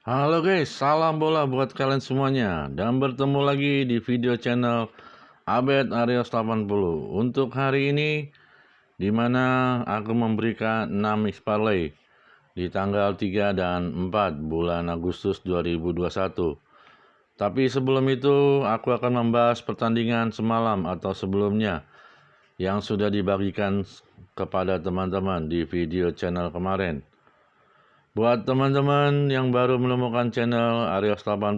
Halo guys, salam bola buat kalian semuanya. Dan bertemu lagi di video channel Abed Arios 80. Untuk hari ini, di mana aku memberikan 6 mix parlay di tanggal 3 dan 4 bulan Agustus 2021. Tapi sebelum itu, aku akan membahas pertandingan semalam atau sebelumnya yang sudah dibagikan kepada teman-teman di video channel kemarin. Buat teman-teman yang baru menemukan channel Arios 80,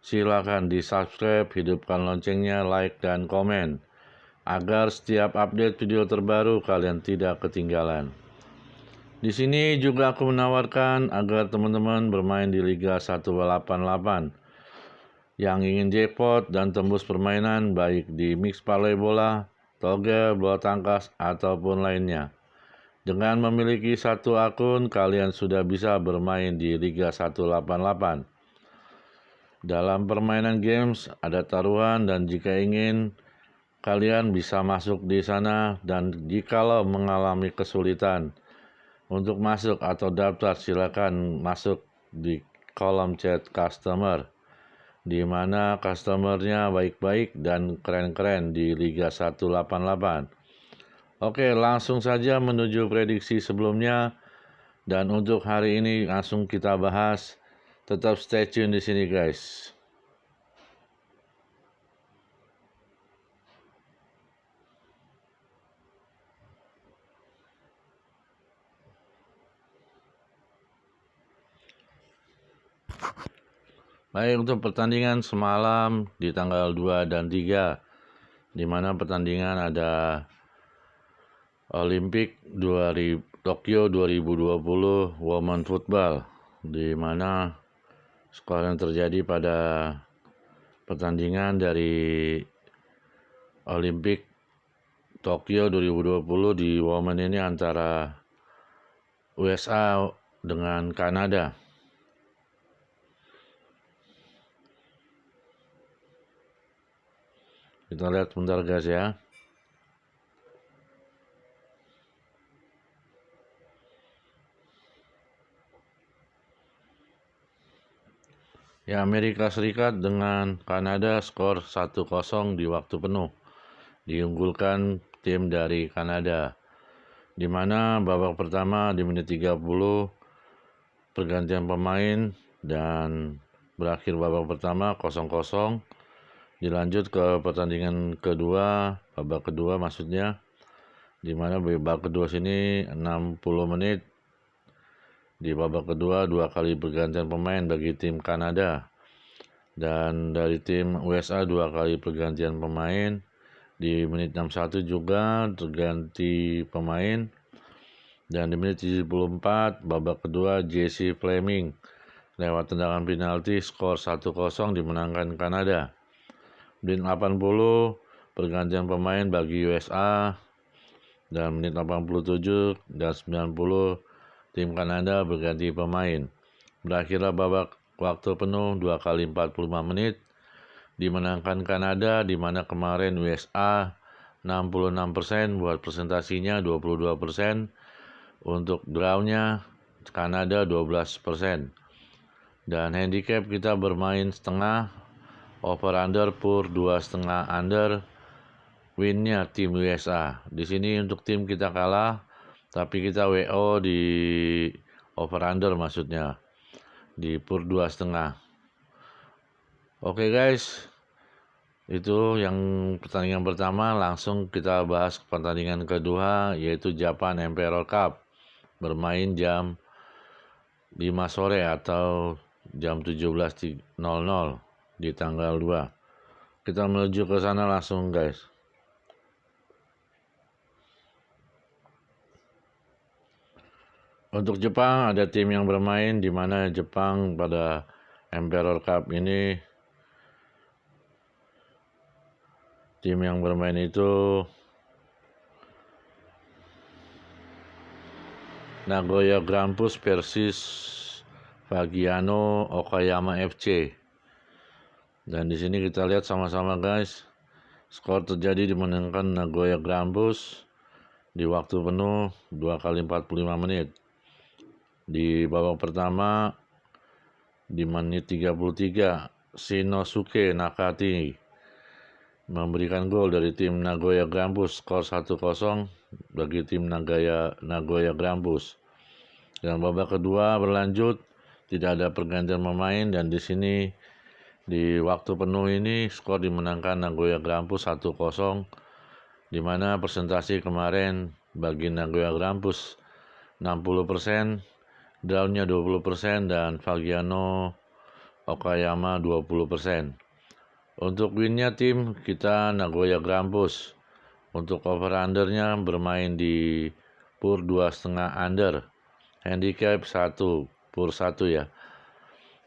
silakan di-subscribe, hidupkan loncengnya, like, dan komen, agar setiap update video terbaru kalian tidak ketinggalan. Di sini juga aku menawarkan agar teman-teman bermain di Liga 188 yang ingin jackpot dan tembus permainan baik di mix parlay bola, togel, bola tangkas, ataupun lainnya. Dengan memiliki satu akun, kalian sudah bisa bermain di Liga 188. Dalam permainan games, ada taruhan dan jika ingin, kalian bisa masuk di sana dan jikalau mengalami kesulitan untuk masuk atau daftar, silakan masuk di kolom chat customer, di mana customernya baik-baik dan keren-keren di Liga 188. Oke, langsung saja menuju prediksi sebelumnya. Dan untuk hari ini langsung kita bahas. Tetap stay tune di sini guys. Baik, untuk pertandingan semalam di tanggal 2 dan 3, di mana pertandingan ada Olimpik Tokyo 2020 Women Football, di mana skor yang terjadi pada pertandingan dari Olimpik Tokyo 2020 di Women ini antara USA dengan Kanada. Kita lihat sebentar guys ya. Ya, Amerika Serikat dengan Kanada skor 1-0 di waktu penuh. Diunggulkan tim dari Kanada. Di mana babak pertama di menit 30 pergantian pemain dan berakhir babak pertama 0-0. Dilanjut ke pertandingan kedua, babak kedua maksudnya, di mana babak kedua sini 60 menit. Di babak kedua 2 kali pergantian pemain bagi tim Kanada, dan dari tim USA 2 kali pergantian pemain. Di menit 61 juga terganti pemain, dan di menit 74 babak kedua Jesse Fleming lewat tendangan penalti skor 1-0 dimenangkan Kanada. Menit 80 pergantian pemain bagi USA, dan menit 87 dan 90 tim Kanada berganti pemain. Berakhirlah babak waktu penuh 2 kali 45 menit dimenangkan Kanada, di mana kemarin USA 66% buat presentasinya, 22% untuk drawnya Kanada 12%. Dan handicap kita bermain setengah, over under pur 2,5 under, winnya tim USA. Di sini untuk tim kita kalah, tapi kita WO di over under maksudnya, di pur 2,5. Oke guys, itu yang pertandingan pertama. Langsung kita bahas pertandingan kedua, yaitu Japan Emperor Cup. Bermain jam 5 sore atau jam 17.00 di tanggal 2. Kita menuju ke sana langsung guys. Untuk Jepang ada tim yang bermain, di mana Jepang pada Emperor Cup ini tim yang bermain itu Nagoya Grampus versus Fagiano Okayama FC. Dan di sini kita lihat sama-sama guys. Skor terjadi dimenangkan Nagoya Grampus di waktu penuh 2 kali 45 menit. Di babak pertama di menit 33, Shinosuke Nakati memberikan gol dari tim Nagoya Grampus, skor 1-0 bagi tim Nagoya Grampus. Dan babak kedua berlanjut, tidak ada pergantian pemain, dan di sini di waktu penuh ini skor dimenangkan Nagoya Grampus 1-0, di mana presentasi kemarin bagi Nagoya Grampus 60%, Daunnya 20%, dan Fagiano Okayama 20%. Untuk winnya tim kita Nagoya Grampus. Untuk over-undernya bermain di PUR 2,5 under. Handicap 1 PUR 1 ya.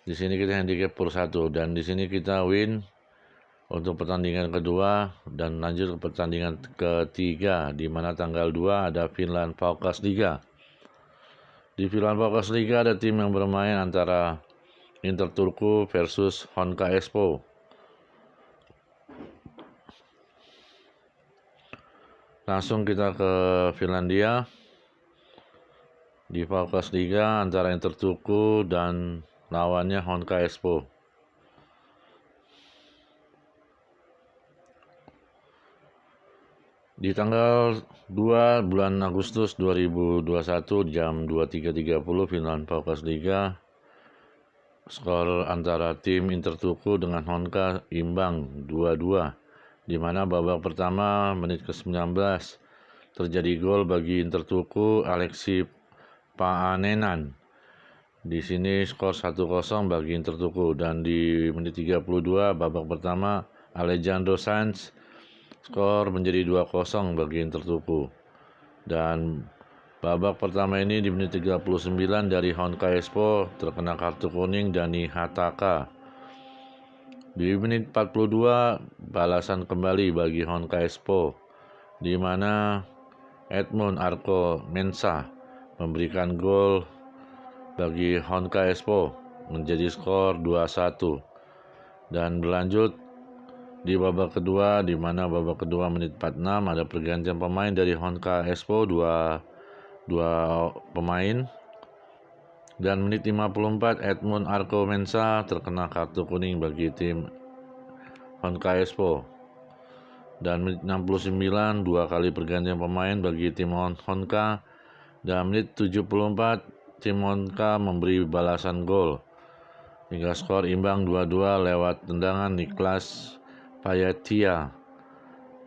Di sini kita handicap PUR 1, dan di sini kita win untuk pertandingan kedua dan lanjut ke pertandingan ketiga, di mana tanggal 2 ada Finland Focus Liga. Di Finland Focus Liga ada tim yang bermain antara Inter Turku versus Honka Espoo. Langsung kita ke Finlandia. Di Focus Liga antara Inter Turku dan lawannya Honka Espoo. Di tanggal 2 bulan Agustus 2021 jam 23.30 Finland Focus Liga, skor antara tim Inter Turku dengan Honka imbang 2-2, di mana babak pertama menit ke-19 terjadi gol bagi Inter Turku Aleksi Paanenan. Di sini skor 1-0 bagi Inter Turku, dan di menit 32 babak pertama Alejandro Sanz skor menjadi 2-0 bagi Inter Turku. Dan babak pertama ini di menit 39 dari Honka Espoo terkena kartu kuning Dani Hataka. Di menit 42 balasan kembali bagi Honka Espoo, di mana Edmund Arko Mensah memberikan gol bagi Honka Espoo menjadi skor 2-1. Dan berlanjut di babak kedua, di mana babak kedua menit 46 ada pergantian pemain dari Honka Espoo, dua pemain. Dan menit 54 Edmund Arko Mensah terkena kartu kuning bagi tim Honka Espoo. Dan menit 69 dua kali pergantian pemain bagi tim Honka. Dan menit 74 tim Honka memberi balasan gol hingga skor imbang 2-2 lewat tendangan Niklas Payatia.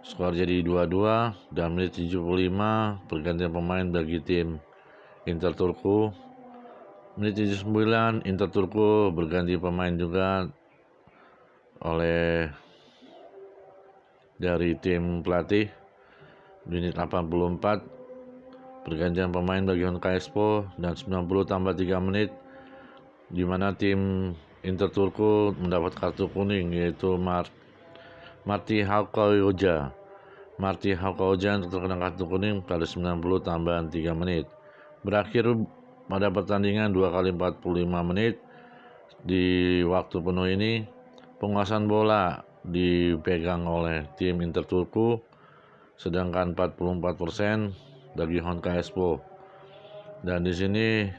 Skor jadi 2-2, dan menit 75 pergantian pemain bagi tim Inter Turku. Menit 79 Inter Turku berganti pemain juga oleh dari tim pelatih. Menit 84 pergantian pemain bagi Honka Espoo, dan 90 tambah 3 menit di mana tim Inter Turku mendapat kartu kuning, yaitu Martti Haukaoja terkena kartu kuning pada 90 tambahan 3 menit. Berakhir pada pertandingan 2 kali 45 menit. Di waktu penuh ini penguasaan bola dipegang oleh tim Inter Turku, sedangkan 44% bagi Honka Espoo. Dan di sini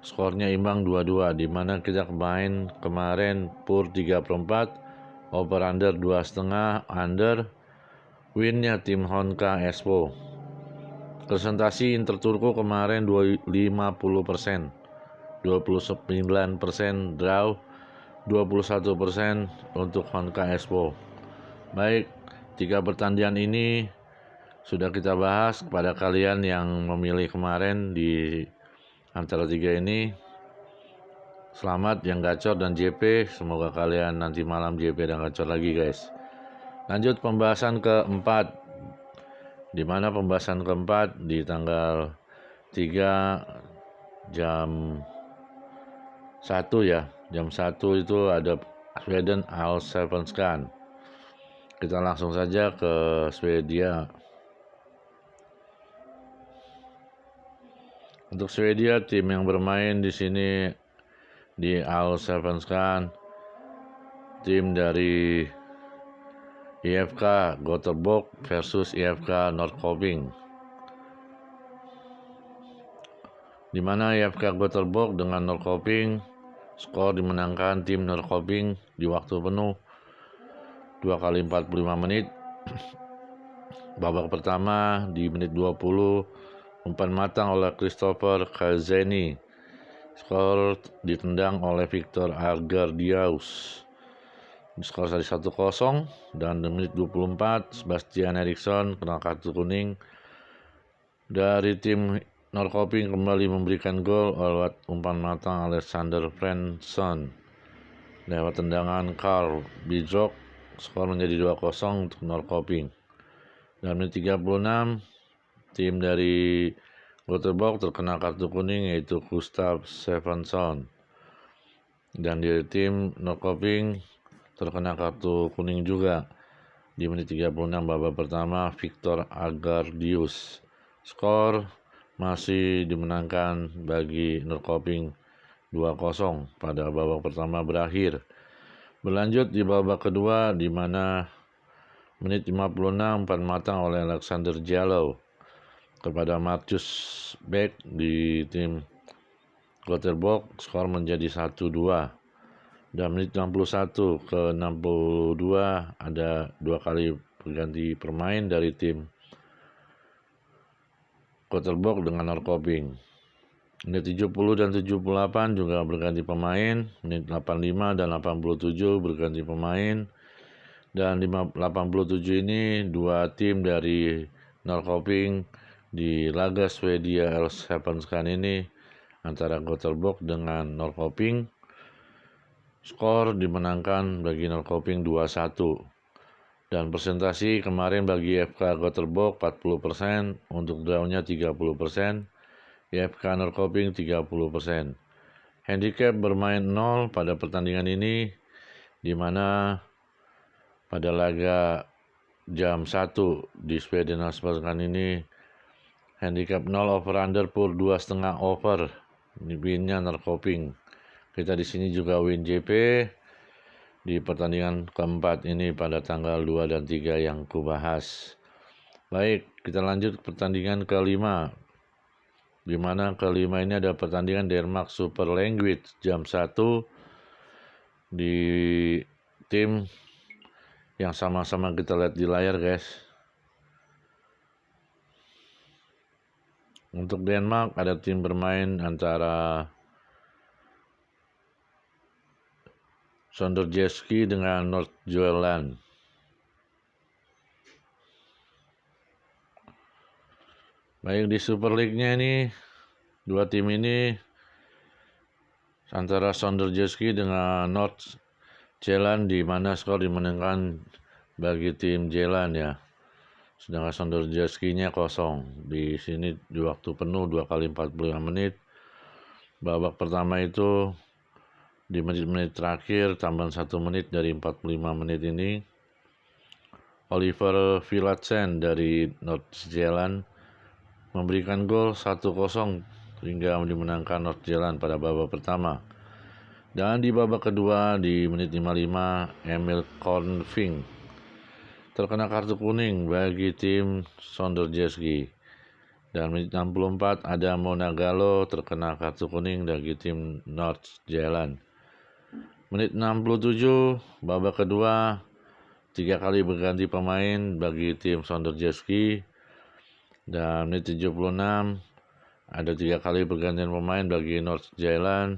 skornya imbang 2-2, di mana kita kemarin PUR 3/4, over under 2,5 under, winnya tim Honka Espoo. Presentasi Inter Turku kemarin 50%, 29% draw, 21% untuk Honka Espoo. Baik, 3 pertandingan ini sudah kita bahas. Kepada kalian yang memilih kemarin di antara 3 ini, selamat yang gacor dan JP. Semoga kalian nanti malam JP dan gacor lagi, guys. Lanjut pembahasan keempat, di mana pembahasan keempat di tanggal 3 jam 1 ya. Jam 1 itu ada Sweden Allsvenskan. Kita langsung saja ke Swedia. Untuk Swedia, tim yang bermain di sini di Allsvenskan, tim dari IFK Göteborg versus IFK Norrköping, di mana IFK Göteborg dengan Norrköping Skor dimenangkan tim Norrköping di waktu penuh 2 kali 45 menit. Babak pertama di menit 20 umpan matang oleh Christopher Kazeni. Skor ditendang oleh Victor Argardius. Skor tadi 1-0 dan di menit 24 Sebastian Eriksson kena kartu kuning dari tim Norrköping kembali memberikan gol lewat umpan matang Alexander Svensson lewat tendangan Karl Bidrock. Skor menjadi 2-0 untuk Norrköping. Dan menit 36 tim dari Göteborg terkena kartu kuning yaitu Gustav Svensson. Dan dari tim Norrköping terkena kartu kuning juga di menit 36 babak pertama Victor Argardius. Skor masih dimenangkan bagi Norrköping 2-0 pada babak pertama berakhir. Berlanjut di babak kedua di mana menit 56 umpan matang oleh Alexander Jallow kepada Marcus Beck di tim Göteborg. Skor menjadi 1-2. Dan menit 61 ke 62 ada 2 kali berganti pemain dari tim Göteborg dengan Norrköping. Menit 70 dan 78 juga berganti pemain. Menit 85 dan 87 berganti pemain. Dan 87 ini 2 tim dari Norrköping di laga Swedia Allsvenskan ini antara Göteborg dengan Norrköping. Skor dimenangkan bagi Norrköping 2-1. Dan presentasi kemarin bagi FK Göteborg 40%, untuk draw-nya 30%, FK Norrköping 30%. Handicap bermain 0 pada pertandingan ini, di mana pada laga jam 1 di Sweden Allsvenskan ini handicap 0 over under pur 2,5 over. Ini winnya Norrköping. Kita di sini juga win JP di pertandingan keempat ini pada tanggal 2 dan 3 yang kubahas. Baik, kita lanjut ke pertandingan kelima. Di mana kelima ini ada pertandingan Denmark Super Language jam 1 di tim yang sama-sama kita lihat di layar, guys. Untuk Denmark ada tim bermain antara Sonderjyskey dengan Nordsjælland. Baik, di Super League-nya ini dua tim ini antara Sonderjyskey dengan Nordsjælland, di mana skor dimenangkan bagi tim Zeeland ya. Sedangkan Sonderjyskey-nya kosong. Di sini di waktu penuh 2 kali 45 menit. Babak pertama itu di menit-menit terakhir tambahan 1 menit dari 45 menit ini, Oliver Villadsen dari Nordsjælland memberikan gol 1-0 hingga dimenangkan Nordsjælland pada babak pertama. Dan di babak kedua di menit 55 Emil Kornving terkena kartu kuning bagi tim Sonderjyskey. Dan menit 64 ada Monagalo terkena kartu kuning bagi tim Nordsjælland. Menit 67 babak kedua 3 kali berganti pemain bagi tim Sonderjyskey. Dan menit 76 ada 3 kali pergantian pemain bagi Nordsjælland.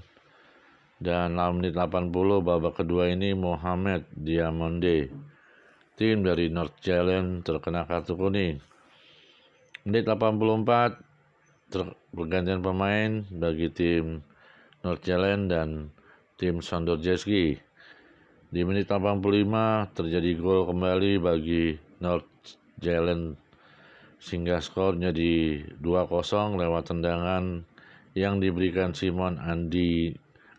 Dan menit 80 babak kedua ini Mohamed Diamonde, tim dari Nordsjælland, terkena kartu kuning. Menit 84 pergantian pemain bagi tim Nordsjælland dan tim Sonderjyskey. Di menit 85 terjadi gol kembali bagi Nordsjælland sehingga skornya di 2-0 lewat tendangan yang diberikan Simon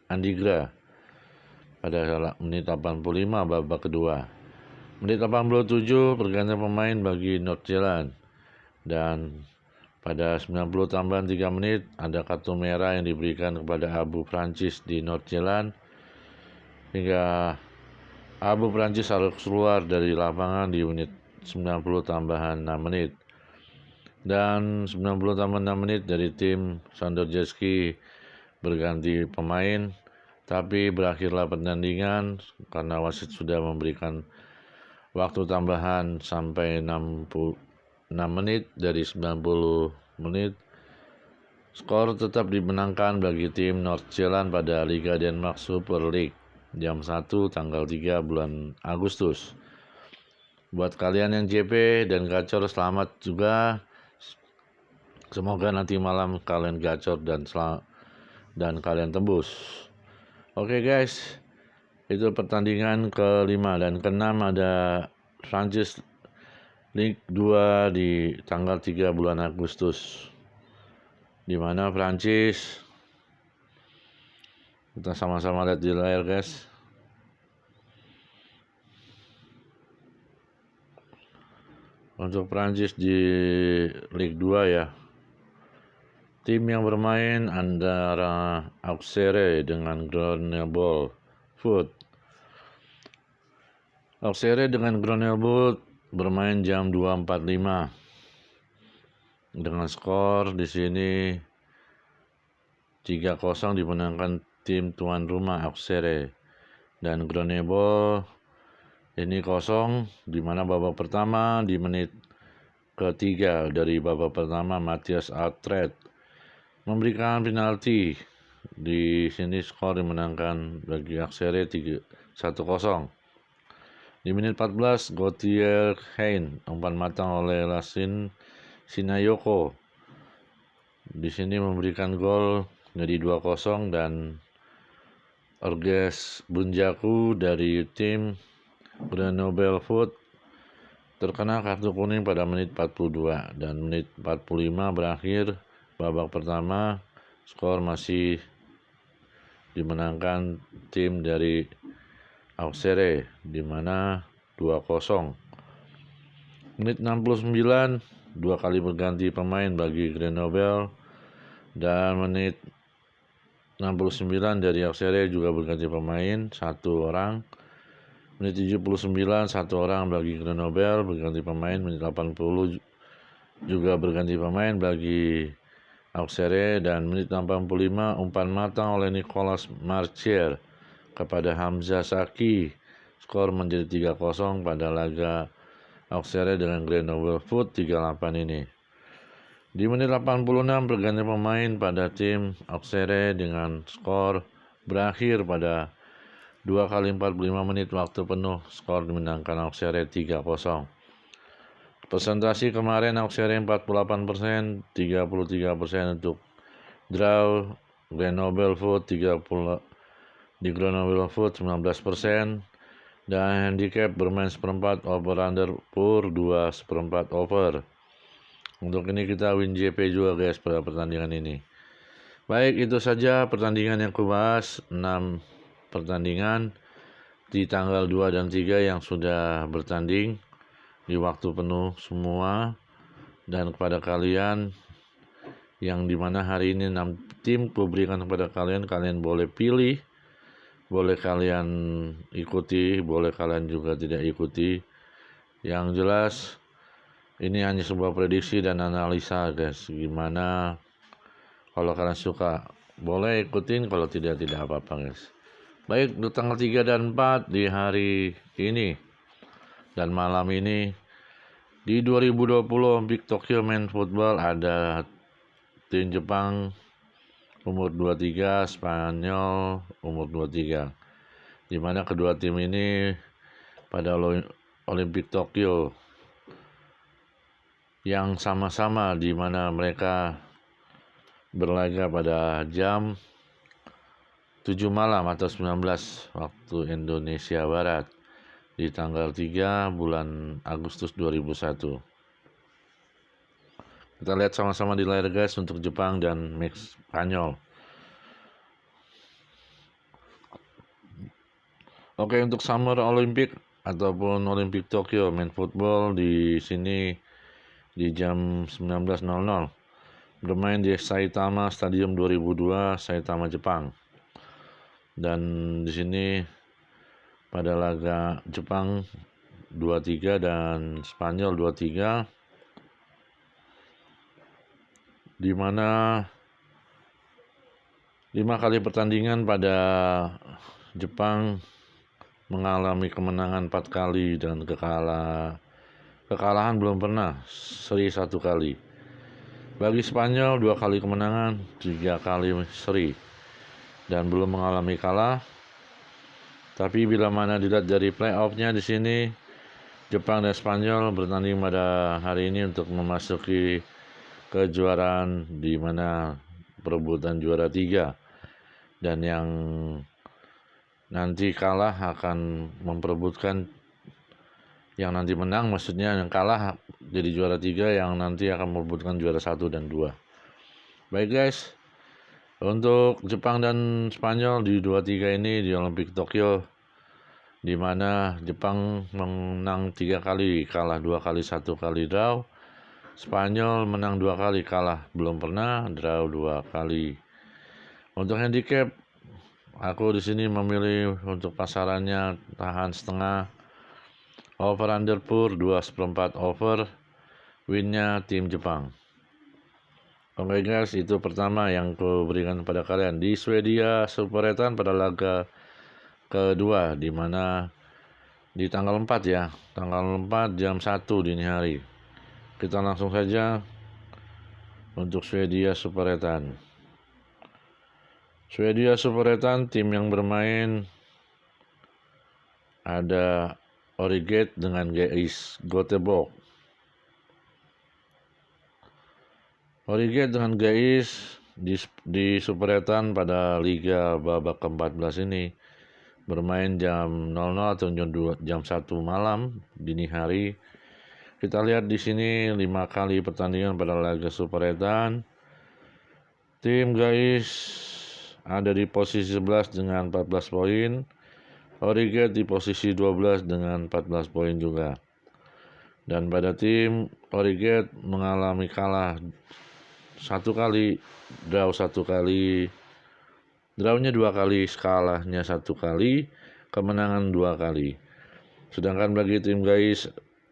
Andigra pada menit 85 babak kedua. Menit 87 pergantian pemain bagi Nordsjælland. Dan pada 90 tambahan 3 menit ada kartu merah yang diberikan kepada Abu Prancis di Nordsjælland hingga Abu Prancis harus keluar dari lapangan di menit 90 tambahan 6 menit. Dan 90 tambah 6 menit dari tim Sonderjyskey berganti pemain Tapi berakhirlah pertandingan karena wasit sudah memberikan waktu tambahan sampai 66 menit dari 90 menit. Skor tetap dimenangkan bagi tim North Zealand pada Liga Denmark Super League jam 1 tanggal 3 bulan Agustus. Buat kalian yang JP dan gacor, selamat juga. Semoga nanti malam kalian gacor dan kalian tembus. Oke guys, itu pertandingan kelima, dan keenam ada Prancis Ligue 2 di tanggal 3 bulan Agustus, di mana Prancis, kita sama-sama lihat di layar guys. Untuk Prancis di Ligue 2 ya, tim yang bermain antara Auxerre dengan Grenoble Foot. Auxerre dengan Grenoble bermain jam 2.45 dengan skor di sini 3-0 dimenangkan tim tuan rumah Auxerre, dan Grenoble ini kosong, di mana babak pertama di menit ketiga dari babak pertama Matthias Altred memberikan penalti. Di sini skor dimenangkan bagi Auxerre 1-0. Di menit 14 Gauthier Hein umpan matang oleh Lassine Sinayoko. Di sini memberikan gol jadi 2-0, dan Orges Bunjaku dari tim Grenoble Foot terkena kartu kuning pada menit 42, dan menit 45 berakhir babak pertama, skor masih dimenangkan tim dari Auxerre di mana 2-0. Menit 69 dua kali berganti pemain bagi Grenoble, dan menit 69 dari Auxerre juga berganti pemain satu orang. Menit 79 satu orang bagi Grenoble berganti pemain. Menit 80 juga berganti pemain bagi Auxerre, dan menit 85 umpan matang oleh Nicolas Marchier kepada Hamza Saki. Skor menjadi 3-0 pada laga Auxerre dengan Grenoble Foot 38 ini. Di menit 86 berganti pemain pada tim Auxerre dengan skor berakhir pada 2 kali 45 menit waktu penuh, skor dimenangkan Auxerre 3-0. Presentasi kemarin Auxerre 48%, 33% untuk draw. Grenoble Foot 30 di Grenoble Foot 19%, dan handicap bermain seperempat over under pur 2/4 over. Untuk ini kita win JP juga guys pada pertandingan ini. Baik, itu saja pertandingan yang kubahas, 6 pertandingan di tanggal 2 dan 3 yang sudah bertanding di waktu penuh semua. Dan kepada kalian yang dimana hari ini 6 tim kuberikan kepada kalian, kalian boleh pilih, boleh kalian ikuti, boleh kalian juga tidak ikuti. Yang jelas ini hanya sebuah prediksi dan analisa guys. Gimana kalau kalian suka boleh ikutin, kalau tidak apa-apa guys. Baik, di tanggal 3 dan 4 di hari ini dan malam ini di 2020 Olympic Tokyo Men Football ada tim Jepang umur 23, Spanyol umur 23. Di mana kedua tim ini pada Olympic Tokyo yang sama-sama di mana mereka berlaga pada jam 7 malam atau 19 waktu Indonesia Barat di tanggal 3 bulan Agustus 2001. Kita lihat sama-sama di layar guys untuk Jepang dan Spanyol. Oke, untuk Summer Olympic ataupun Olympic Tokyo Men Football di sini di jam 19.00 bermain di Saitama Stadium 2002, Saitama, Jepang. Dan di sini pada laga Jepang 23 dan Spanyol 23, di mana 5 kali pertandingan pada Jepang mengalami kemenangan 4 kali dan kekalahan belum pernah, seri 1 kali. Bagi Spanyol 2 kali kemenangan, 3 kali seri dan belum mengalami kalah. Tapi bila mana dilihat dari playoff-nya di sini, Jepang dan Spanyol bertanding pada hari ini untuk memasuki kejuaraan di mana perebutan juara 3, dan yang nanti kalah akan memperebutkan yang nanti menang, maksudnya yang kalah jadi juara 3 yang nanti akan merebutkan juara 1 dan 2. Baik guys, untuk Jepang dan Spanyol di 23 ini di Olimpik Tokyo, di mana Jepang menang 3 kali, kalah 2 kali, 1 kali draw. Spanyol menang 2 kali, kalah belum pernah, draw 2 kali. Untuk handicap, aku di sini memilih untuk pasarannya tahan setengah, over under pur 2/4 over, winnya tim Jepang. Oke guys, itu pertama yang aku berikan kepada kalian di Swedia Superettan pada laga kedua, di mana di tanggal 4 ya, tanggal 4 jam 1 dini hari. Kita langsung saja untuk Swedia Superettan. Swedia Superettan, tim yang bermain ada Origet dengan GIS Göteborg. Origet dengan GIS di Superettan pada Liga babak ke-14 ini bermain jam 00 atau jam 1 malam dini hari. Kita lihat di sini 5 kali pertandingan pada laga Superettan. Tim GIS ada di posisi 11 dengan 14 poin. Origet di posisi 12 dengan 14 poin juga. Dan pada tim Origet mengalami kalah 1 kali, draw 1 kali, drawnya 2 kali, kalahnya 1 kali, kemenangan 2 kali. Sedangkan bagi tim GIS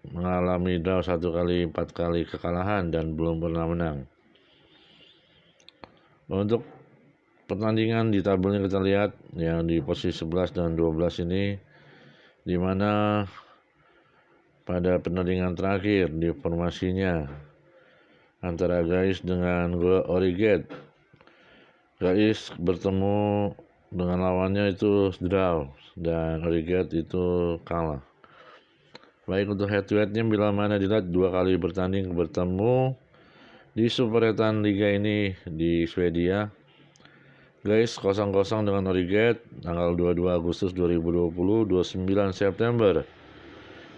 mengalami draw 1 kali, 4 kali kekalahan dan belum pernah menang. Untuk pertandingan di tabelnya kita lihat yang di posisi 11 dan 12 ini, di mana pada pertandingan terakhir di formasinya antara GIS dengan Origet, GIS bertemu dengan lawannya itu draw dan Origet itu kalah. Baik untuk head to headnya, bila mana dilihat 2 kali bertanding bertemu di Superettan Liga ini di Swedia, GIS 0-0 dengan Origet tanggal 22 Agustus 2020, 29 September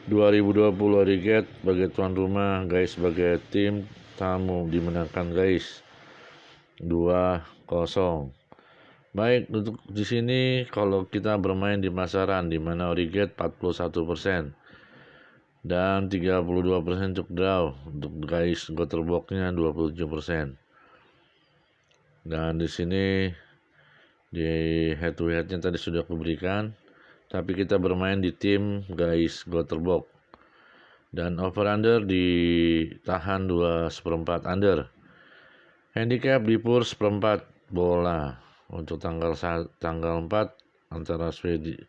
2020 Origet sebagai tuan rumah, GIS sebagai tim tamu dimenangkan GIS 2-0. Baik, untuk di sini kalau kita bermain di pasaran di mana Origet 41% dan 32% untuk draw, untuk GIS Göteborg-nya 27%. Dan di sini di head to head-nya tadi sudah kuberikan, tapi kita bermain di tim GIS Göteborg. Dan over under ditahan 2/4 under. Handicap di pur 1/4 bola untuk tanggal 4 antara Swedia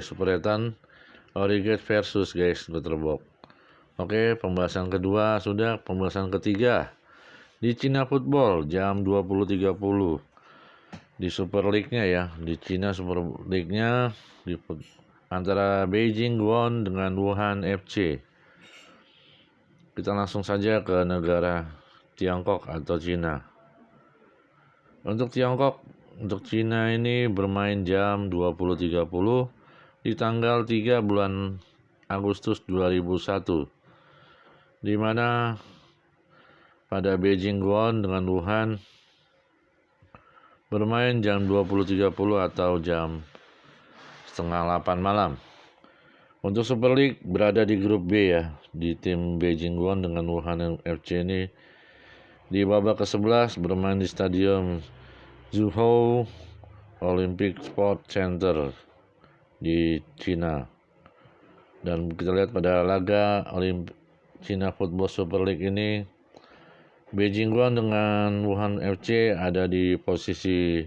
Superettan Origet versus GIS Göteborg. Oke, pembahasan kedua sudah. Pembahasan ketiga di Cina Football jam 20.30 di Super League-nya ya, di Cina Super League-nya antara Beijing Guoan dengan Wuhan FC. Kita langsung saja ke negara Tiongkok atau Cina. Untuk Tiongkok, untuk Cina ini bermain jam 20.30 di tanggal 3 bulan Agustus 2001, di mana pada Beijing Guoan dengan Wuhan bermain jam 20.30 atau jam setengah 8 malam. Untuk Super League berada di grup B ya, di tim Beijing Guoan dengan Wuhan FC ini di babak ke-11 bermain di Stadion Zhuhai Olympic Sport Center di Cina. Dan kita lihat pada laga Cina Football Super League ini Beijing Guan dengan Wuhan FC ada di posisi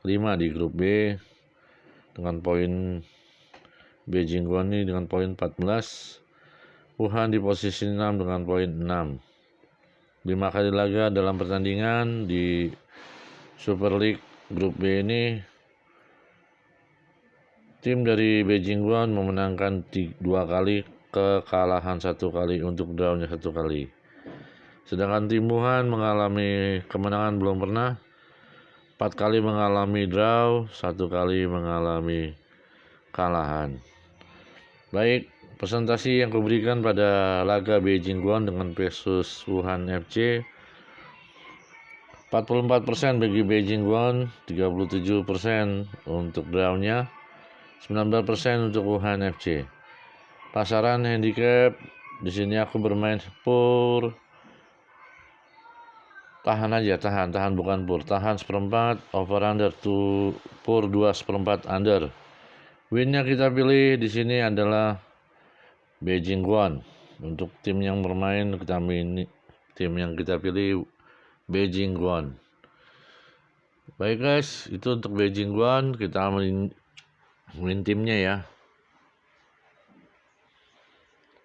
5 di grup B dengan poin Beijing Guan ini dengan poin 14. Wuhan di posisi 6 dengan poin 6. 5 kali laga dalam pertandingan di Super League grup B ini, tim dari Beijing Guan memenangkan 2 kali, kekalahan 1 kali, untuk draw-nya 1 kali. Sedangkan tim Wuhan mengalami kemenangan belum pernah, 4 kali mengalami draw, 1 kali mengalami kalahan. Baik, presentasi yang kuberikan pada laga Beijing Guan dengan versus Wuhan FC, 44% bagi Beijing Guan, 37% untuk draw-nya, 19% untuk Wuhan FC. Pasaran handicap di sini aku bermain pur, tahan aja, tahan bukan pur, tahan seperempat, over under to pur 2 seperempat under. Winnya kita pilih di sini adalah Beijing Guan. Untuk tim yang bermain tim yang kita pilih Beijing Guan. Baik guys, itu untuk Beijing Guan, kita win timnya ya.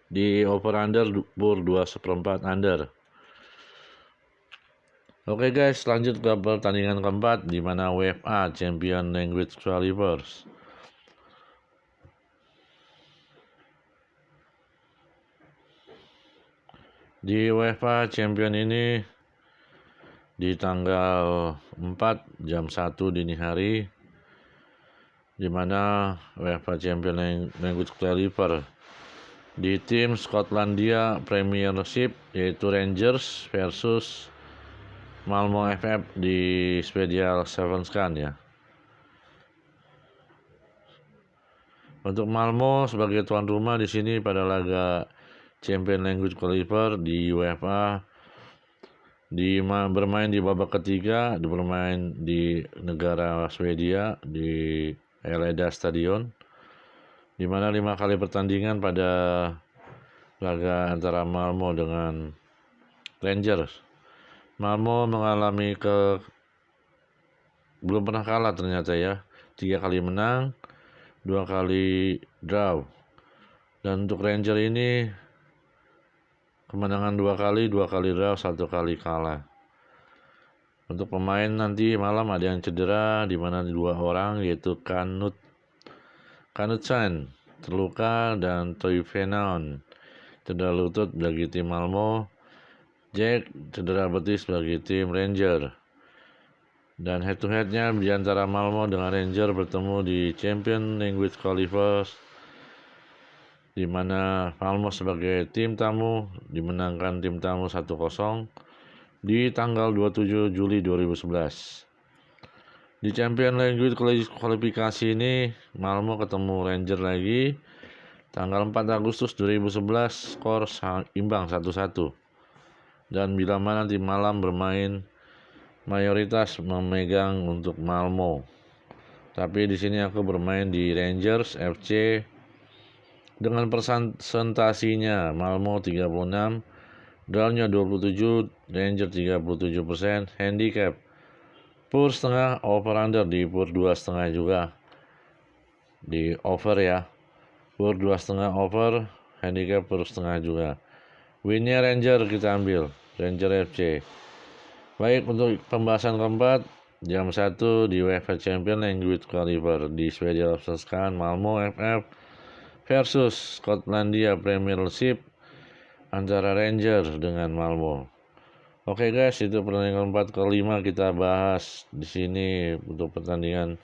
Di over under pur 2 seperempat under. Oke guys, lanjut ke pertandingan keempat di mana UEFA Champion Language Qualifiers. Di UEFA Champion ini di tanggal 4 jam 1 dini hari, di mana UEFA Champion Language Qualifier di tim Skotlandia Premiership yaitu Rangers versus Malmö FF di Swedia Allsvenskan ya. Untuk Malmö sebagai tuan rumah di sini pada laga Champion Language Qualifier di UEFA bermain di babak ketiga, bermain di negara Swedia di Eleda Stadion, di mana 5 kali pertandingan pada laga antara Malmö dengan Rangers. Malmö mengalami belum pernah kalah ternyata ya, 3 kali menang, 2 kali draw. Dan untuk Ranger ini kemenangan 2 kali draw, 1 kali kalah. Untuk pemain nanti malam ada yang cedera, di mana 2 orang yaitu Knutsen terluka dan Toivonen cedera lutut bagi tim Malmö. Jack cedera betis bagi tim Ranger. Dan head to headnya di antara Malmö dengan Ranger bertemu di Champion Language Qualifiers, di mana Malmö sebagai tim tamu dimenangkan tim tamu 1-0 di tanggal 27 Juli 2011. Di Champion Language kualifikasi ini Malmö ketemu Ranger lagi tanggal 4 Agustus 2011, skor imbang 1-1. Dan bila mana nanti malam bermain mayoritas memegang untuk Malmö. Tapi di sini aku bermain di Rangers FC dengan presentasinya Malmö 36, draw-nya 27, Ranger 37%, handicap pur setengah, over under di pur 2,5 juga. Di over ya. Pur 2,5 over, handicap pur setengah juga. Winnya Ranger kita ambil, Ranger FC. Baik, untuk pembahasan keempat, jam 1 di UEFA Champion Language Qualifier di Swedia Allsvenskan, Malmö FF versus Skotlandia Premiership antara Rangers dengan Malmö. Oke guys, itu pertandingan keempat kelima kita bahas di sini untuk pertandingan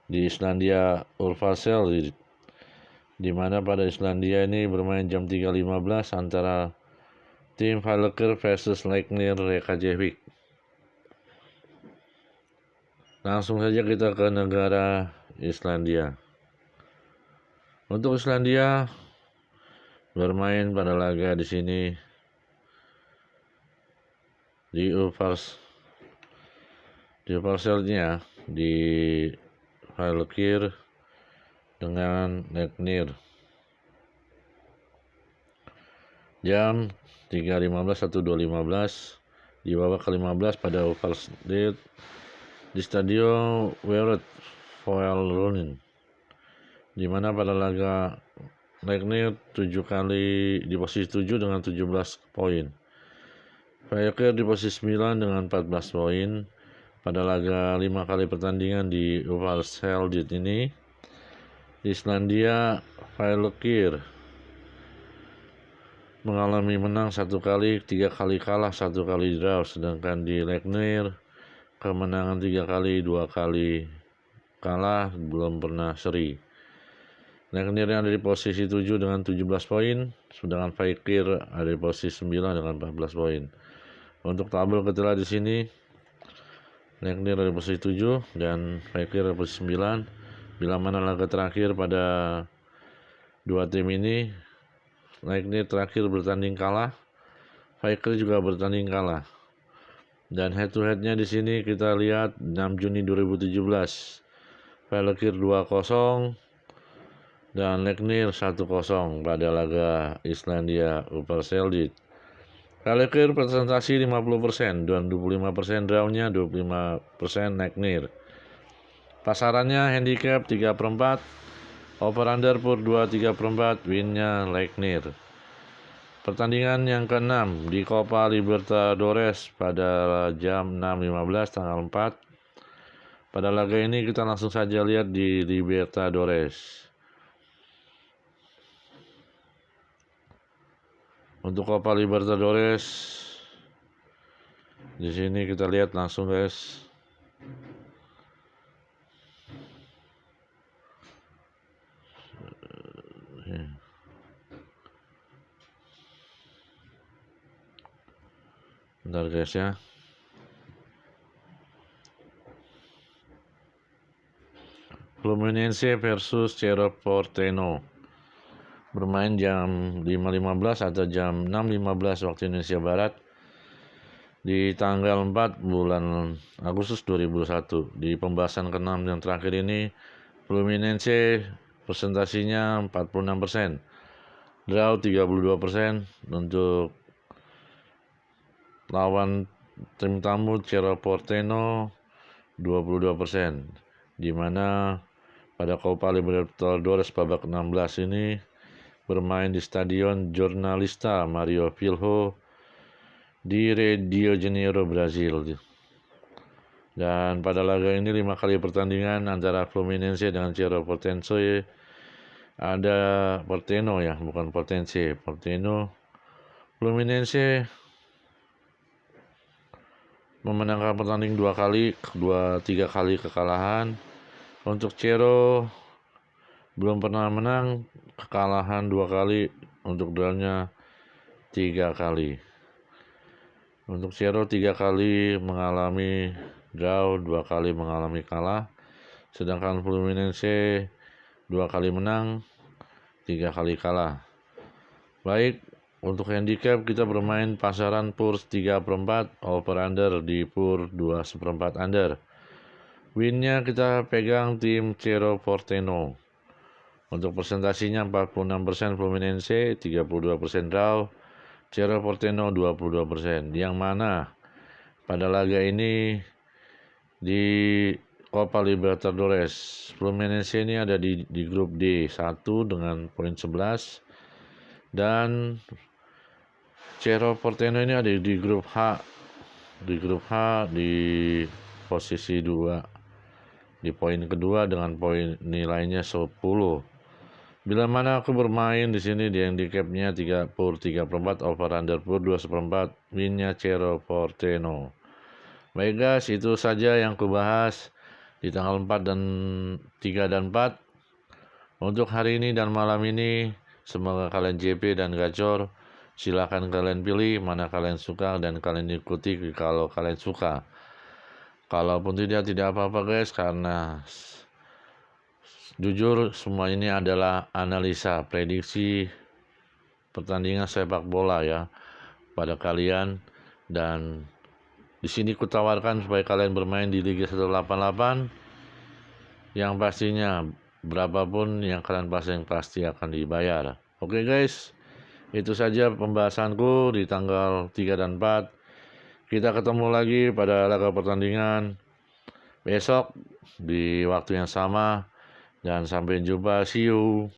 di Islandia Ulfarsel, di mana pada Islandia ini bermain jam 3.15 antara tim Valker versus Leiknir Reykjavik. Langsung saja kita ke negara Islandia. Untuk Islandia bermain pada laga di sini di Ulfarselnya di Valkyr dengan Leiknir. jam 3.15 atau 2.15 di babak ke-15 pada Oversleep di Stadion Weret Voilronin, di mana pada laga Legnir 7 kali di posisi 7 dengan 17 poin. Faker di posisi 9 dengan 14 poin. Pada laga 5 kali pertandingan di Oversleep ini, di Islandia Faker mengalami menang 1 kali, 3 kali kalah, 1 kali draw, sedangkan di Legnir kemenangan 3 kali, 2 kali kalah, belum pernah seri. Legnir yang ada di posisi 7 dengan 17 poin, sedangkan Faker ada di posisi 9 dengan 14 poin. Untuk tabel kita di sini, Legnir ada di posisi 7 dan Faker ada di posisi 9. Bila mana laga terakhir pada dua tim ini, Legnir terakhir bertanding kalah, Faker juga bertanding kalah. Dan head to headnya di sini kita lihat 6 Juni 2017, Faker 2-0 dan Legnir 1-0 pada laga Islandia Oversleep. Faker presentasi 50% dan 25% drawnya, 25% Legnir. Pasarannya handicap 3/4, over-under per 2/3/4, winnya Legnir. Pertandingan yang ke-6 di Copa Libertadores pada jam 6.15 tanggal 4. Pada laga ini kita langsung saja lihat di Libertadores. Untuk Copa Libertadores di sini kita lihat langsung, guys. Bentar guys ya. Fluminense versus Cerro Porteño bermain jam 5.15 atau jam 6.15 waktu Indonesia Barat di tanggal 4 bulan Agustus 2021. Di pembahasan ke-6 yang terakhir ini, Fluminense presentasinya 46%, draw 32%. Untuk lawan tim tamu Cerro Porteño 22%, di mana pada Copa Libertadores babak 16 ini bermain di Stadion Jornalista Mario Filho di Rio de Janeiro, Brazil. Dan pada laga ini 5 kali pertandingan antara Fluminense dengan Cerro Porteño ada Porteño ya, bukan Portense, Porteño. Fluminense memenangkan pertandingan 3 kali kekalahan. Untuk Cerro belum pernah menang, kekalahan 2 kali, untuk drawnya 3 kali. Untuk Cerro 3 kali mengalami draw, 2 kali mengalami kalah, sedangkan Fluminense 2 kali menang, 3 kali kalah. Baik, untuk handicap kita bermain pasaran PUR 3/4, over under di PUR 2/4 under. Winnya kita pegang tim Cerro Porteño. Untuk presentasinya 46% Fluminense, 32% draw, Cerro Porteño 22%. Yang mana pada laga ini di Copa Libertadores, Fluminense ini ada di grup D1 dengan poin 11, dan Cerro Porteño ini ada di grup H. Di grup H di posisi 2, di poin kedua dengan poin nilainya 10. Bila mana aku bermain di sini di handicapnya 3/4, over under PUR 2/4, winnya Cerro Porteño. Baik guys, itu saja yang aku bahas di tanggal 3 dan 4 untuk hari ini dan malam ini. Semoga kalian JP dan gacor. Silakan kalian pilih mana kalian suka dan kalian ikuti kalau kalian suka. Kalaupun tidak apa-apa guys, karena jujur semua ini adalah analisa prediksi pertandingan sepak bola ya pada kalian. Dan di sini kutawarkan supaya kalian bermain di Liga 188 yang pastinya berapapun yang kalian pasang pasti akan dibayar. Oke guys, Itu saja pembahasanku di tanggal 3 dan 4. Kita ketemu lagi pada laga pertandingan besok di waktu yang sama, dan sampai jumpa, see you.